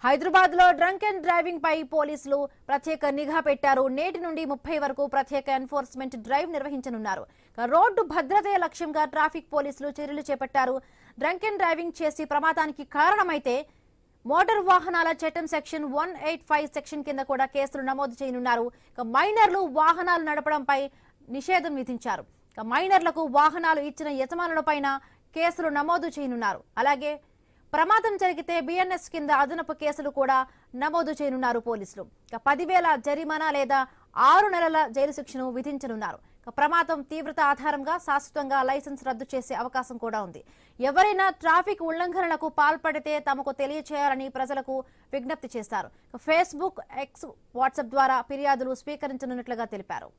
హైదరాబాద్ లో drunk and driving పై పోలీసులు ప్రత్యేక నిఘా పెట్టారు. నేటి నుండి 30 వరకు ప్రత్యేక ఎన్ఫోర్స్మెంట్ డ్రైవ్ నిర్వహించనున్నారు. రోడ్డు భద్రతే లక్ష్యంగా ట్రాఫిక్ పోలీసులు చర్యలు చేపట్టారు. డ్రంక్ అండ్ డ్రైవింగ్ చేసి ప్రమాదానికి కారణమైతే మోటార్ వాహనాల చట్టం సెక్షన్ 185 సెక్షన్ కింద కూడా కేసులు నమోదు చేయనున్నారు. మైనర్లు వాహనాలు నడపడంపై నిషేధం విధించారు. మైనర్లకు వాహనాలు ఇచ్చిన యజమానులపైన కేసులు నమోదు చేయనున్నారు. అలాగే ప్రమాదం జరిగితే బిఎన్ఎస్ కింద అదనపు కేసులు కూడా నమోదు చేయనున్నారు పోలీసులు. 10,000 జరిమానా లేదా 6 నెలల జైలు శిక్షను విధించనున్నారు. ప్రమాదం తీవ్రత ఆధారంగా శాశ్వతంగా లైసెన్స్ రద్దు చేసే అవకాశం కూడా ఉంది. ఎవరైనా ట్రాఫిక్ ఉల్లంఘనలకు పాల్పడితే తమకు తెలియచేయాలని ప్రజలకు విజ్ఞప్తి చేశారు. ఫేస్బుక్, ఎక్స్, వాట్సాప్ ద్వారా ఫిర్యాదులు స్వీకరించనున్నట్లుగా తెలిపారు.